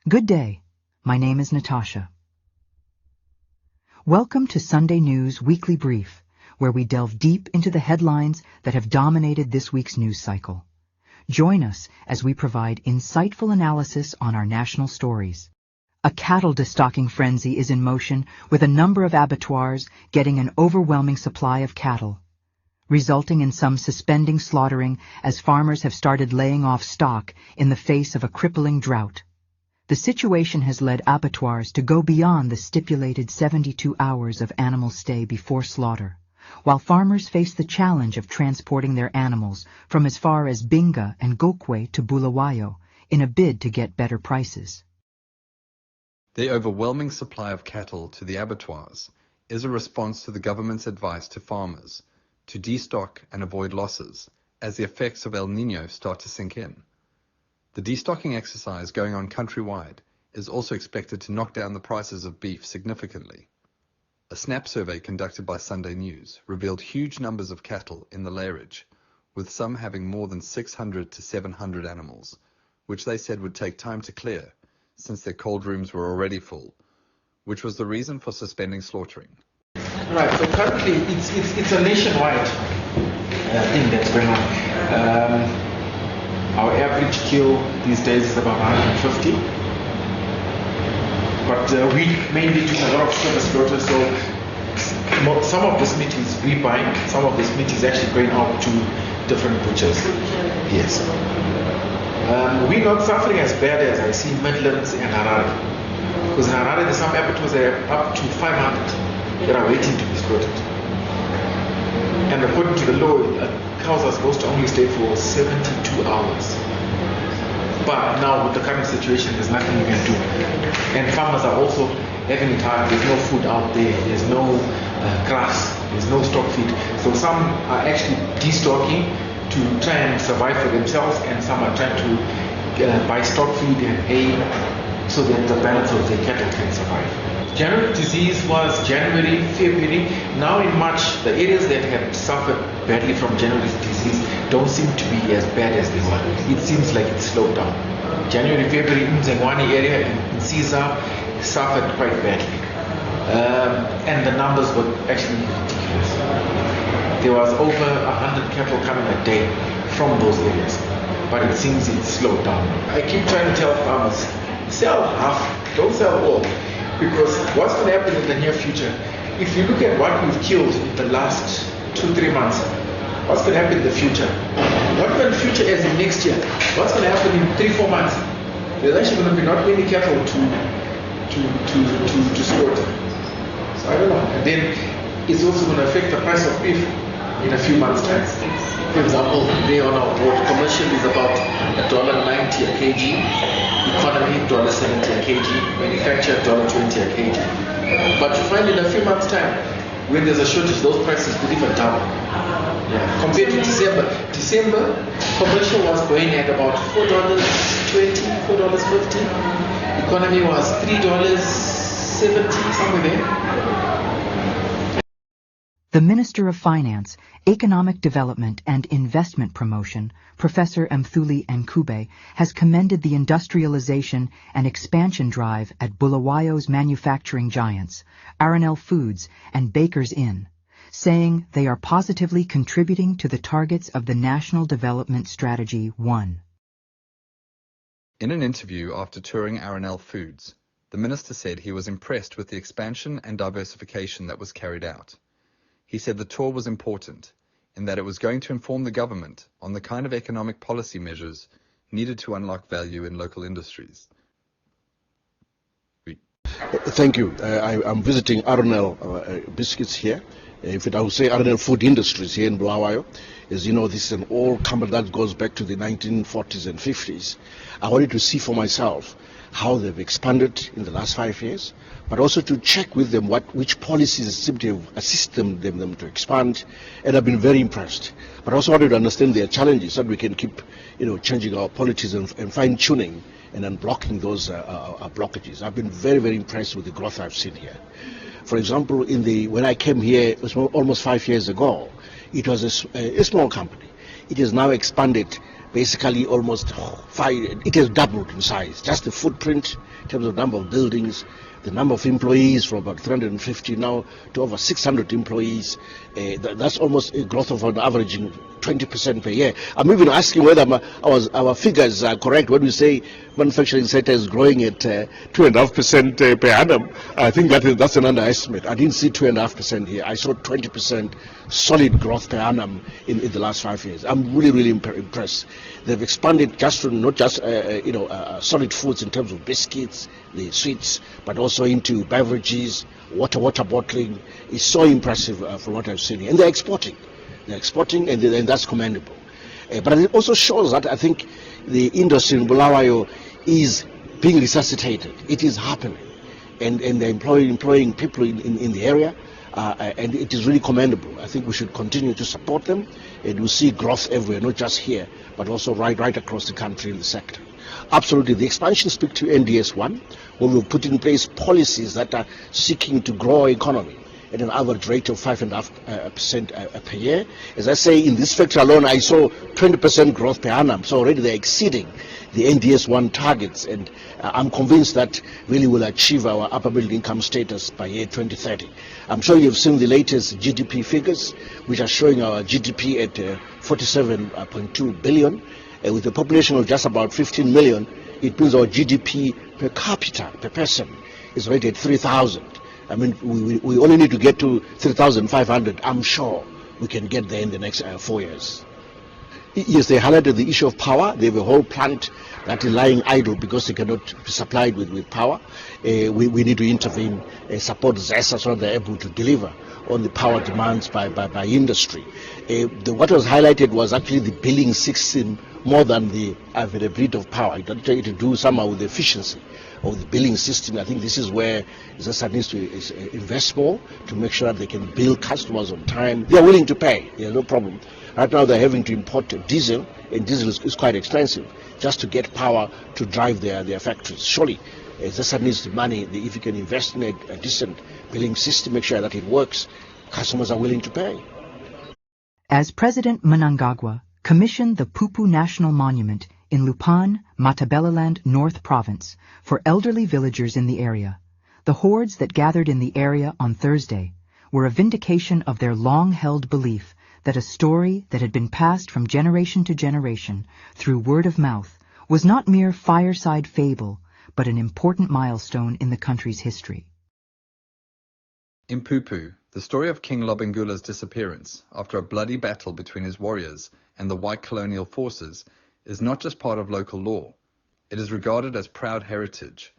Good day. My name is Natasha. Welcome to Sunday News Weekly Brief, where we delve deep into the headlines that have dominated this week's news cycle. Join us as we provide insightful analysis on our national stories. A cattle destocking frenzy is in motion, with a number of abattoirs getting an overwhelming supply of cattle, resulting in some suspending slaughtering as farmers have started laying off stock in the face of a crippling drought. The situation has led abattoirs to go beyond the stipulated 72 hours of animal stay before slaughter, while farmers face the challenge of transporting their animals from as far as Binga and Gokwe to Bulawayo in a bid to get better prices. The overwhelming supply of cattle to the abattoirs is a response to the government's advice to farmers to destock and avoid losses as the effects of El Niño start to sink in. The destocking exercise going on countrywide is also expected to knock down the prices of beef significantly. A SNAP survey conducted by Sunday News revealed huge numbers of cattle in the layerage, with some having more than 600 to 700 animals, which they said would take time to clear since their cold rooms were already full, which was the reason for suspending slaughtering. Right, so currently it's a nationwide thing that's going on. Our average kill these days is about 150. But we mainly do a lot of service slaughter, so some of this meat is rebuying, some of this meat is actually going out to different butchers. Yes. We're not suffering as bad as I see Midlands and Harare. Because in Harare there's some abattoirs that are up to 500 that are waiting to be slaughtered. And according to the law, cows are supposed to only stay for 72 hours. But now with the current situation, there's nothing you can do. And farmers are also having it hard. There's no food out there. There's no grass. There's no stock feed. So some are actually destocking to try and survive for themselves, and some are trying to buy stock feed and hay so that the balance of their cattle can survive. General disease was January, February. Now in March, the areas that had suffered badly from general disease don't seem to be as bad as they were. It seems like it's slowed down. January, February, in Zengwani area and Caesar suffered quite badly. And the numbers were actually ridiculous. There was over 100 cattle coming a day from those areas. But it seems it's slowed down. I keep trying to tell farmers, sell half, don't sell all. Because what's going to happen in the near future, if you look at what we've killed in the last 2-3 months, what's going to happen in the future? What about the future as in next year? What's going to happen in 3-4 months? There's actually going to be not many cattle to slaughter. So I don't know. And then it's also going to affect the price of beef in a few months' time. For example, today on our board, commercial is about $1.90 a kg. Economy $1.70 a kg, manufacturer $1.20 a kg. But you find in a few months' time, when there's a shortage, those prices could even double. Yeah. Compared to December. December, commercial was going at about $4.20, $4.50. Economy was $3.70, somewhere there. The Minister of Finance, Economic Development and Investment Promotion, Professor Mthuli Ncube, has commended the industrialization and expansion drive at Bulawayo's manufacturing giants, RNL Foods and Baker's Inn, saying they are positively contributing to the targets of the National Development Strategy 1. In an interview after touring RNL Foods, the minister said he was impressed with the expansion and diversification that was carried out. He said the tour was important in that it was going to inform the government on the kind of economic policy measures needed to unlock value in local industries. Thank you. I'm visiting RNL Biscuits here. In fact, I would say RNL Food Industries here in Bulawayo. As you know, this is an old company that goes back to the 1940s and 50s. I wanted to see for myself how they've expanded in the last 5 years, but also to check with them which policies seem to have assisted them to expand, and I've been very impressed. But I also wanted to understand their challenges so that we can keep, changing our policies and fine-tuning and unblocking those blockages. I've been very, very impressed with the growth I've seen here. For example, when I came here, it was almost 5 years ago, it was a small company. it has now expanded basically almost it has doubled in size. Just the footprint in terms of number of buildings, the number of employees from about 350 now to over 600 employees. That's almost a growth of an averaging 20% per year. I'm even asking whether our figures are correct when we say manufacturing sector is growing at 2.5% per annum. I think that's an underestimate. I didn't see 2.5% here. I saw 20% solid growth per annum in the last 5 years. I'm really impressed. They've expanded just from not just solid foods in terms of biscuits, the sweets, but also into beverages, water bottling. It's so impressive from what I've seen here. And they're exporting, and that's commendable. But it also shows that I think the industry in Bulawayo is being resuscitated. It is happening, and they're employing people in the area, and it is really commendable. I think we should continue to support them, and we'll see growth everywhere, not just here, but also right across the country in the sector. Absolutely, the expansion speaks to NDS1, where we've put in place policies that are seeking to grow our economy at an average rate of 5.5% per year. As I say, in this factory alone, I saw 20% growth per annum, so already they're exceeding the NDS1 targets, and I'm convinced that really will achieve our upper middle income status by year 2030. I'm sure you've seen the latest GDP figures, which are showing our GDP at 47.2 billion. With a population of just about 15 million, it means our GDP per capita, per person, is already at 3,000. I mean, we only need to get to 3,500. I'm sure we can get there in the next 4 years. Yes, they highlighted the issue of power. They have a whole plant that is lying idle because they cannot be supplied with power. We need to intervene, support ZESA so that they're able to deliver on the power demands by industry. What was highlighted was actually the billing system more than the availability of power. It had to do somehow with the efficiency of the billing system. I think this is where ZESA needs to invest more to make sure that they can bill customers on time. They are willing to pay, no problem. Right now they're having to import diesel, and diesel is quite expensive just to get power to drive their factories. Surely ZESA needs the money. If you can invest in a decent billing system, make sure that it works, customers are willing to pay. As President Mnangagwa commissioned the Pupu National Monument in Lupane, Matabeleland North Province for elderly villagers in the area, the hordes that gathered in the area on Thursday were a vindication of their long-held belief that a story that had been passed from generation to generation through word of mouth was not mere fireside fable, but an important milestone in the country's history. In Pupu, the story of King Lobengula's disappearance after a bloody battle between his warriors and the white colonial forces is not just part of local law. It is regarded as proud heritage,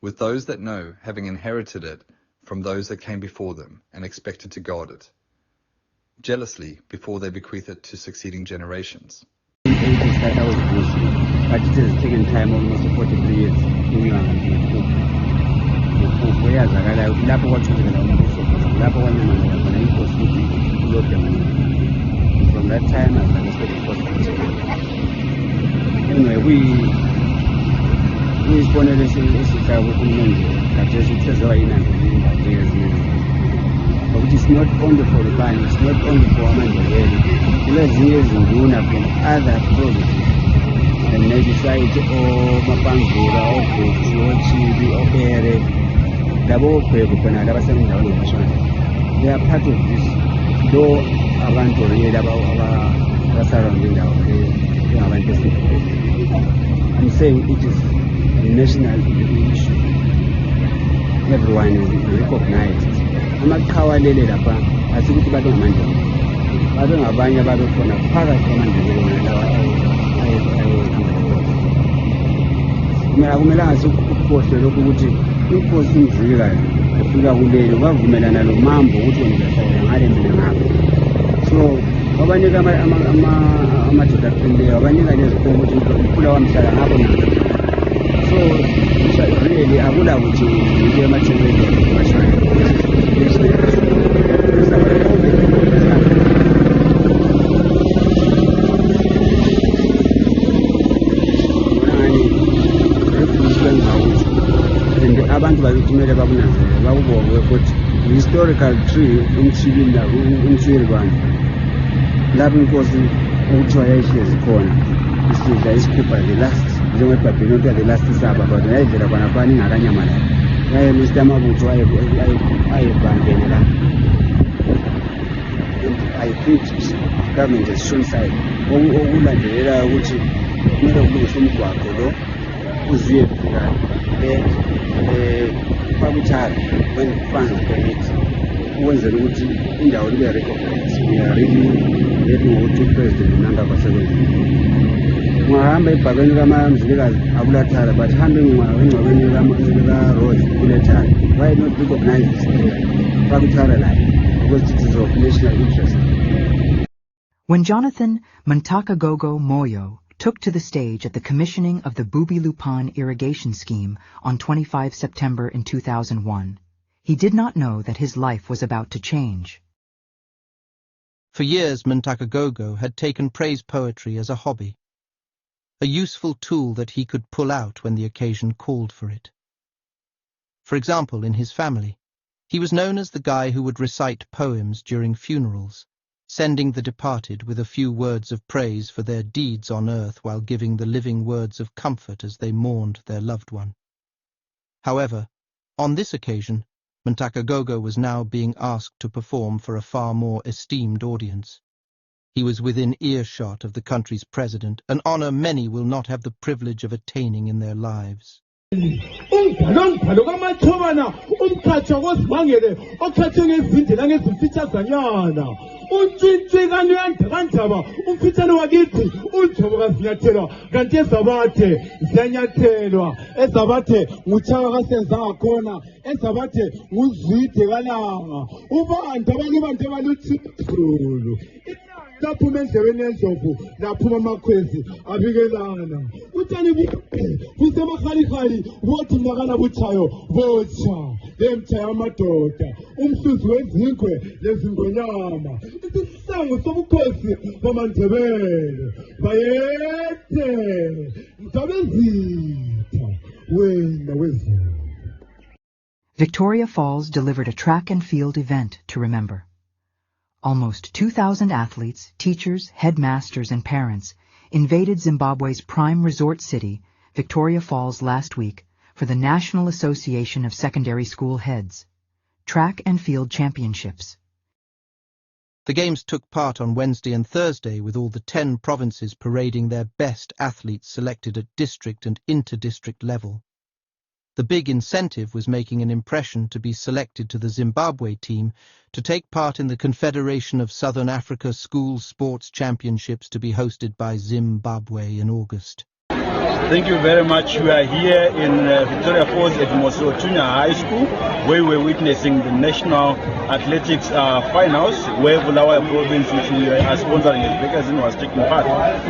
with those that know having inherited it from those that came before them and expected to guard it jealously before they bequeath it to succeeding generations. But it has taken time, almost 43 years. From that time, I've understood it. Anyway, we responded but it is not only for the band, it's not only for Amandaweli. There's years in from other provinces, and maybe site or Mapangura or Kochi or Chibi or Ere, they are part of this. Though I want to read about our surrounding I'm saying it is a national issue. Everyone is recognized. Amakawalele lapha asikuthi babe ngamandla babe ngabanye babe khona phakathi kwamandla lawa kumele sikukhohle lokhu ukuthi inkosi imvika ufika kulelo bavumelana lo mambo ukuthi ngizahlala ngale mina ngapha so babanika amadoda aqinileyo babanika nezikhungo ukuthi ukhula wamhlala ngapho ngapha so really akula ukuthi ngike emathebeni mashaya abantu bakumele bakunanzelele bakubonge ukuthi historical tree umthibila umthwiri bantu lapho inkosi okuthiwa yayihlezi khona isidla isikhupha the last njengebhabheni okuthiwa the last supper but yayidlela khonafana ingakanyamalali yayemist amabutho ayebambene la. I think government has shown side okulandelela ukuthi kumele kulungiswe umgwaqo lo uzuye fika kwabuthara when funds permit ukwenzela ukuthi indawo libe recognized. We are really letting ukuthi upresident unanga kwasebenza ungahamba ebhabeni kamamzilikazi akulathara but hambe engcwabeni ka-Rose kulethara. Why not recognize this area kwabuthara la because it is of national interest. When Jonathan Mntakagogo Moyo took to the stage at the commissioning of the Bubi Lupan irrigation scheme on 25 September in 2001, he did not know that his life was about to change. For years, Mntakagogo had taken praise poetry as a hobby, a useful tool that he could pull out when the occasion called for it. For example, in his family, he was known as the guy who would recite poems during funerals, sending the departed with a few words of praise for their deeds on earth while giving the living words of comfort as they mourned their loved one. However, on this occasion, Mntakagogo was now being asked to perform for a far more esteemed audience. He was within earshot of the country's president, an honor many will not have the privilege of attaining in their lives. Umbhalo kaMathobana umkhatha kwesibangele okhathe ngezindlela ngezimfitshazanyana untshintshi kanuyandaba umfitshane wakithi uNjobo kazinyathelwa kanti ezabathe ziyanyathelwa ezabathe nguTshaka kasenzanga khona ezabathe nguzwide kalanga ubanda abantu abaluthulu laphuma endlebeni yendlovu laphuma amakhwezi abikelana utshani busemakhalikhali bothi mnakana butshayo botsha lemtshaya amadoda umhluzi wezinkwe lezingonyama isisango sobukhosi bamaNdebele bayethe mdabezitha wena wezulu. Victoria Falls delivered a track and field event to remember. Almost 2,000 athletes, teachers, headmasters, and parents invaded Zimbabwe's prime resort city, Victoria Falls, last week for the National Association of Secondary School Heads Track and Field Championships. The Games took part on Wednesday and Thursday, with all the 10 provinces parading their best athletes selected at district and inter-district level. The big incentive was making an impression to be selected to the Zimbabwe team to take part in the Confederation of Southern Africa School Sports Championships to be hosted by Zimbabwe in August. Thank you very much. We are here in Victoria Falls at Mosotunya High School, where we're witnessing the national athletics finals, where Bulawayo province, which we are sponsoring as Bekazin, was taking part.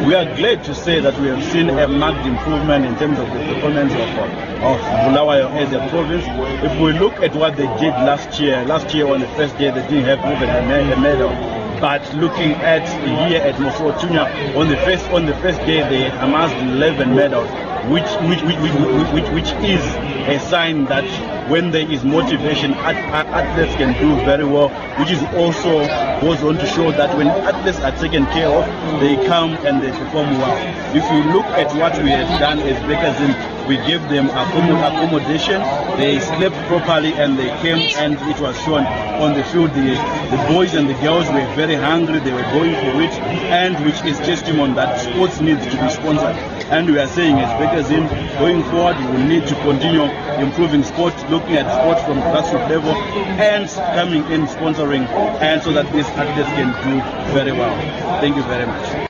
We are glad to say that we have seen a marked improvement in terms of the performance of Bulawayo as a province. If we look at what they did last year on the first day, they didn't have even a medal. But looking at here at Mosotunya, on the first day they amassed 11 medals, which is a sign that when there is motivation, athletes can do very well, which is also goes on to show that when athletes are taken care of, they come and they perform well. If you look at what we have done as Bekazin, we gave them accommodation, they slept properly, and they came, and it was shown on the field. The boys and the girls were very hungry, they were going for it, and which is testimony that sports needs to be sponsored. And we are saying as Bekazin, going forward, we will need to continue improving sport, looking at sport from grassroots level, and coming in sponsoring, and so that these athletes can do very well. Thank you very much.